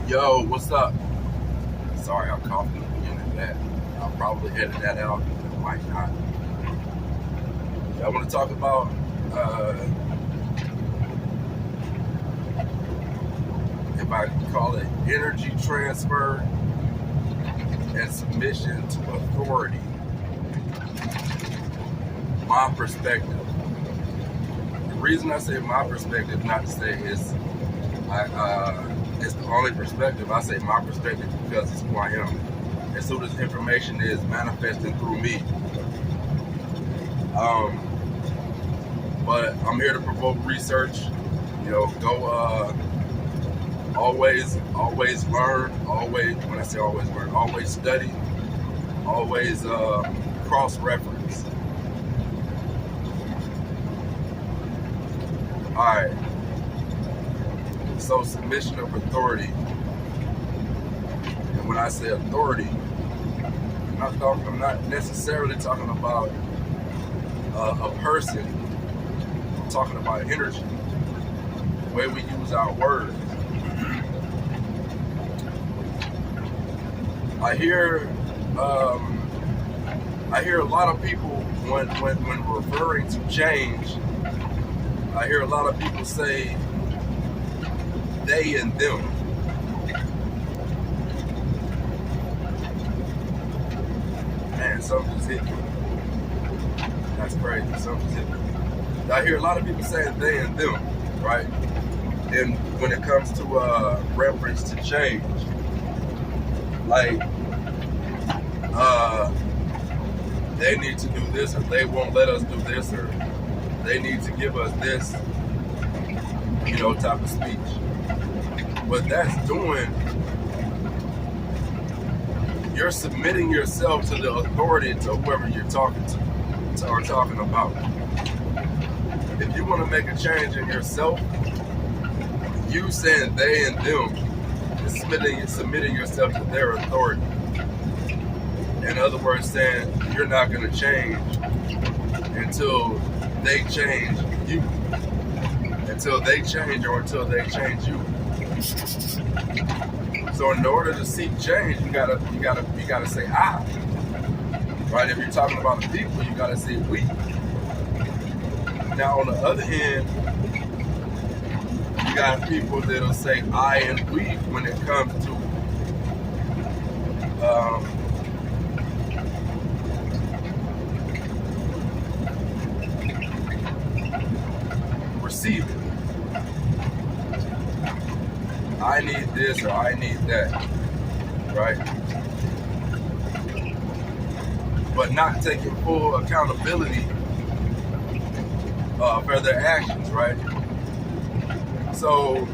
Yo, what's up? Sorry, I'm coughing at the beginning of that. I'll probably edit that out. I might not. I want to talk about if I can call it energy transfer and submission to authority. My perspective. The reason I say my perspective, not to say it's the only perspective. I say my perspective because it's who I am. And so this information is manifesting through me. But I'm here to provoke research. Go always learn. When I say always learn, always study. Always cross-reference. All right. So submission of authority. And when I say authority, I'm not necessarily talking about a person. I'm talking about energy. The way we use our words. I hear a lot of people when referring to change. I hear a lot of people say they and them. Man, something just hit me. That's crazy. Something just hit me. I hear a lot of people saying they and them, right? And when it comes to reference to change, like they need to do this, or they won't let us do this, or they need to give us this, type of speech. What that's doing, you're submitting yourself to the authority to whoever you're talking to or talking about. If you want to make a change in yourself, you saying they and them is submitting yourself to their authority. In other words, saying you're not going to change until they change you. Until they change or until they change you. So in order to seek change, you gotta say I. Right? If you're talking about the people, you gotta say we. Now on the other end, you got people that'll say I and we when it comes to receiving. I need this or I need that, right? But not taking full accountability for their actions, right? So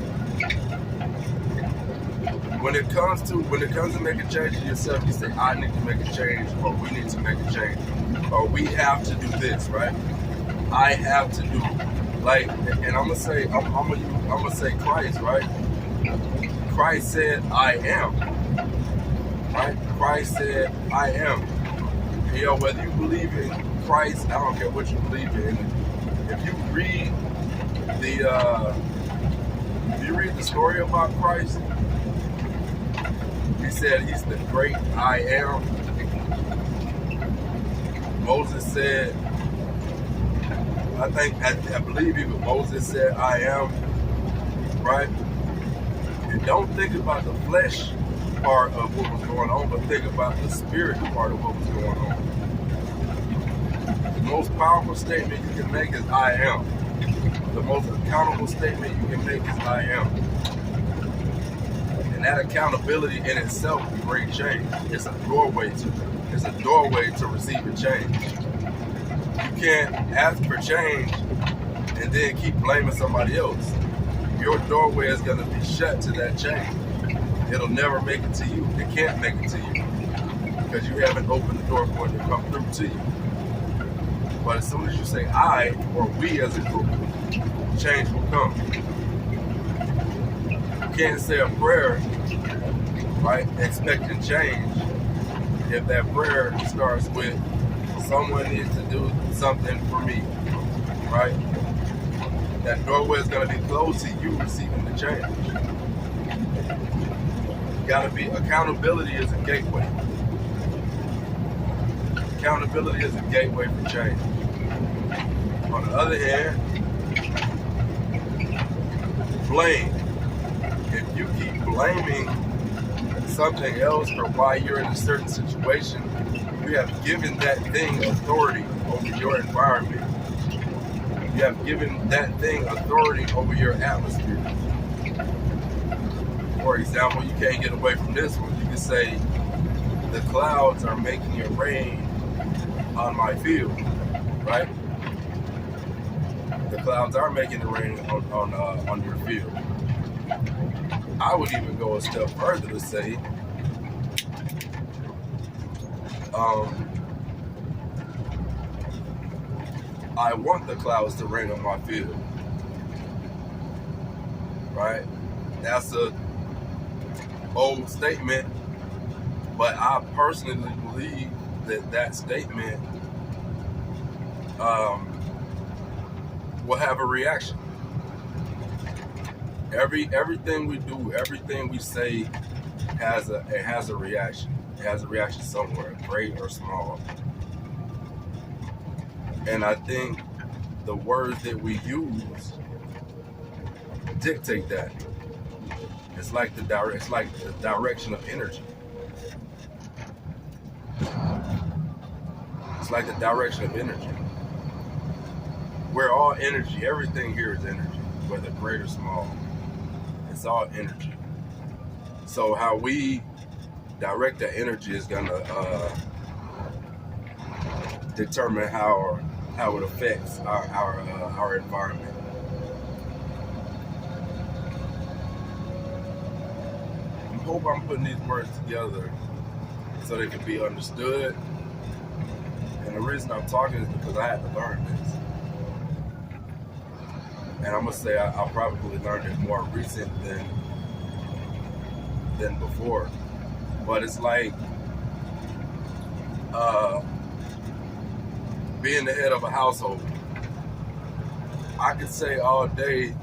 when it comes to making change in yourself, you say I need to make a change, or we need to make a change, or we have to do this, right? I have to do, like, and I'm gonna say Christ, right? Christ said, I am. Right? Christ said, I am. Whether you believe in Christ, I don't care what you believe in. If you read the story about Christ, he said he's the great I am. Moses said, I believe even Moses said, I am. Right? And don't think about the flesh part of what was going on, but think about the spirit part of what was going on. The most powerful statement you can make is I am. The most accountable statement you can make is I am. And that accountability in itself will bring change. It's a doorway to receiving change. You can't ask for change and then keep blaming somebody else. Your doorway is going to be shut to that change. It'll never make it to you. It can't make it to you because you haven't opened the door for it to come through to you. But as soon as you say I or we as a group, change will come. You can't say a prayer, right, expecting change if that prayer starts with someone needs to do something for me, right? That doorway is going to be closed to you receiving the change. Gotta be, accountability is a gateway. Accountability is a gateway for change. On the other hand, blame. If you keep blaming something else for why you're in a certain situation, you have given that thing authority over your environment. You have given that thing authority over your atmosphere. For example, you can't get away from this one. You can say, the clouds are making it rain on my field, right? The clouds are making it rain on your field. I would even go a step further to say, I want the clouds to rain on my field, right? That's a old statement, but I personally believe that statement will have a reaction. Everything we do, everything we say has a reaction. It has a reaction somewhere, great or small. And I think the words that we use dictate that. It's like the direction of energy. It's like the direction of energy. We're all energy. Everything here is energy, whether great or small. It's all energy. So how we direct that energy is gonna determine how it affects our environment. I hope I'm putting these words together so they can be understood. And the reason I'm talking is because I had to learn this. And I'm gonna say I probably learned it more recent than before. But it's like being the head of a household. I could say all day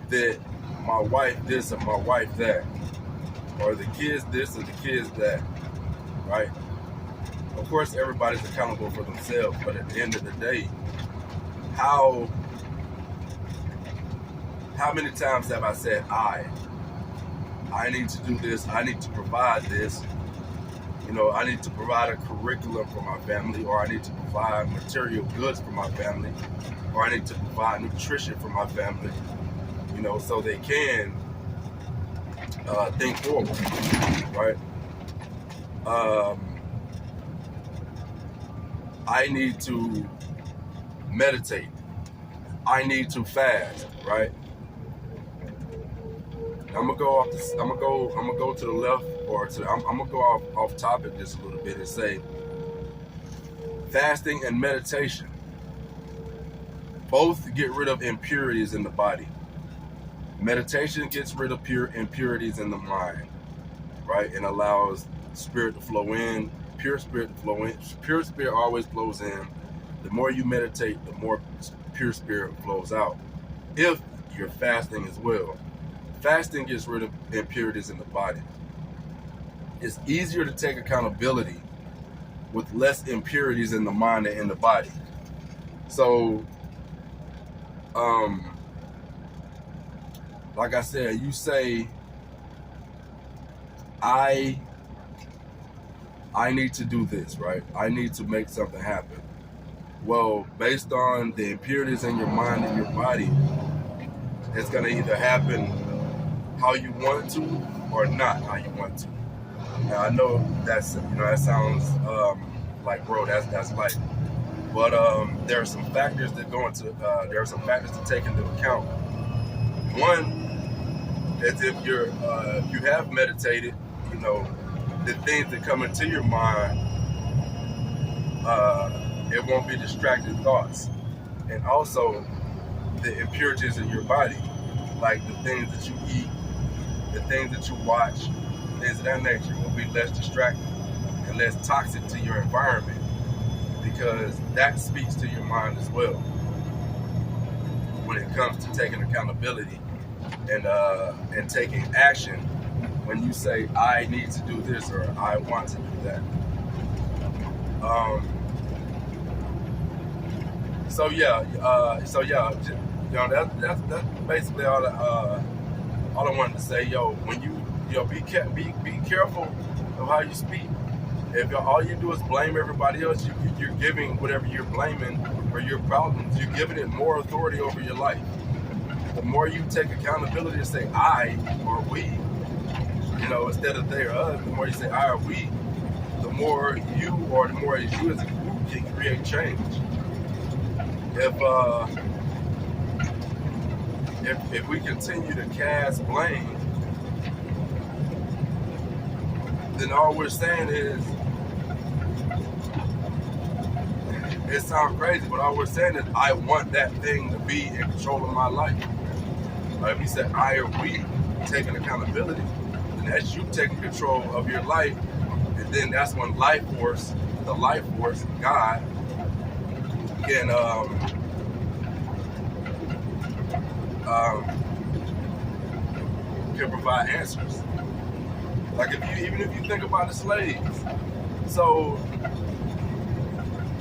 that my wife this and my wife that, or the kids this and the kids that, right? Of course, everybody's accountable for themselves, but at the end of the day, how many times have I said I need to do this, I need to provide this, I need to provide a curriculum for my family, or I need to provide material goods for my family, or I need to provide nutrition for my family, so they can think forward, right? I need to meditate. I need to fast, right? I'm gonna go to the left, or I'm gonna go off topic just a little bit and say, fasting and meditation both get rid of impurities in the body. Meditation gets rid of impurities in the mind, right? And allows spirit to flow in, pure spirit to flow in. Pure spirit always flows in. The more you meditate, the more pure spirit flows out. If you're fasting as well. Fasting gets rid of impurities in the body. It's easier to take accountability with less impurities in the mind and in the body. So, like I said, you say, I need to do this, right? I need to make something happen. Well, based on the impurities in your mind and your body, it's going to either happen how you want to or not how you want to. Now I know that sounds like, bro, that's light. But there are some factors that go into there are some factors to take into account. One is if you have meditated, the things that come into your mind, it won't be distracted thoughts. And also the impurities in your body, like the things that you eat, the things that you watch, things of that nature, will be less distracting and less toxic to your environment, because that speaks to your mind as well when it comes to taking accountability and taking action when you say, I need to do this or I want to do that. So yeah, that's basically all I wanted to say. When you be careful of how you speak. If all you do is blame everybody else, you're giving whatever you're blaming or your problems, you're giving it more authority over your life. The more you take accountability and say I or we, instead of they or us, the more you say I or we, the more you as a group can create change. If we continue to cast blame, then all we're saying is, it sounds crazy, but all we're saying is I want that thing to be in control of my life. If you said I or we taking accountability, then that's you taking control of your life, and then that's when the life force, God, can provide answers. Like even if you think about the slaves, so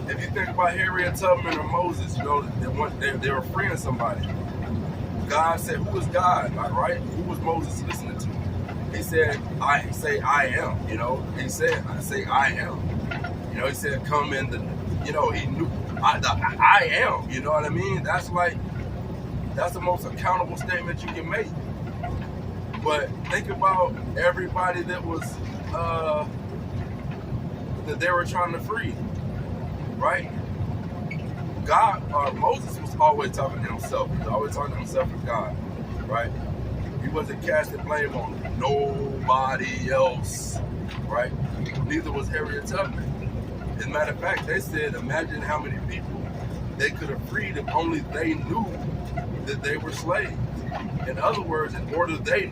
if you think about Harriet Tubman or Moses, they were freeing somebody. God said, "Who is God?" Right? Who was Moses listening to? He said, "I am." He said, "I say I am." He said, "Come in the." He knew I am. You know what I mean? That's the most accountable statement you can make. But think about everybody that was that they were trying to free, right? Moses was always talking to himself. He was always talking to himself with God, right? He wasn't casting blame on nobody else, right? Neither was Harriet Tubman. As a matter of fact, they said, imagine how many people they could have freed if only they knew that they were slaves. In other words, if only they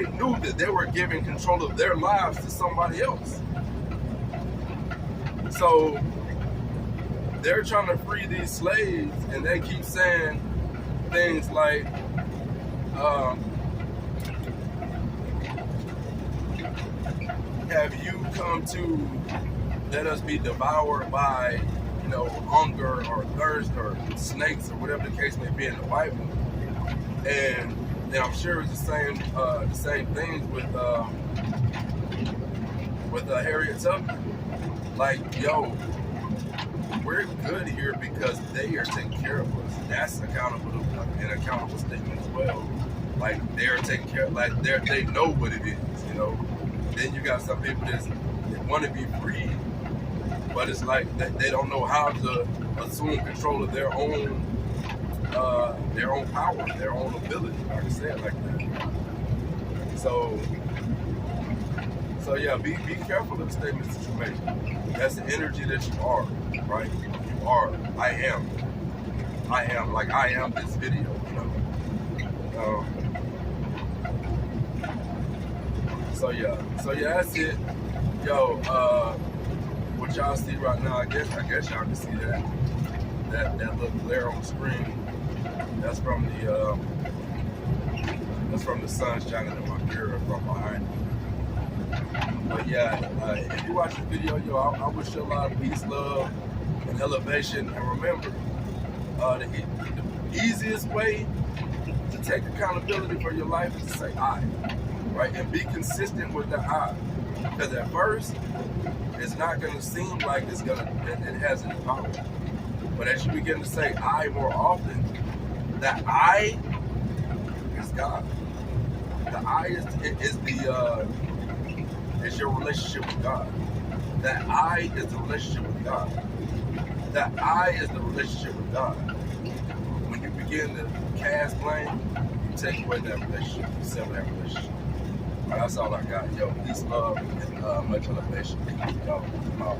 knew that they were giving control of their lives to somebody else. So they're trying to free these slaves, and they keep saying things like, have you come to let us be devoured by hunger or thirst or snakes or whatever the case may be in the Bible? And I'm sure it's the same things with Harriet Tubman. Like, we're good here because they are taking care of us. That's an accountable statement as well. Like, they're taking care of, like they know what it is. Then you got some people that want to be free, but it's like they don't know how to assume control of their own power, their own ability. Like I said, like that. So yeah, be careful of the statements that you make. That's the energy that you are, right? You are. I am. Like I am this video. So yeah, that's it. What y'all see right now, I guess y'all can see that little glare on the screen. That's from the sun shining in my mirror from behind me. But yeah, if you watch the video, I wish you a lot of peace, love, and elevation. And remember, the easiest way to take accountability for your life is to say I, right? And be consistent with the I. Because at first, it's not going to seem like it has any power. But as you begin to say I more often, that I is God. The I is your relationship with God. That I is the relationship with God. That I is the relationship with God. When you begin to cast blame, you take away that relationship. You sever that relationship. All right, that's all I got. Peace, love, and much elevation. I'm out.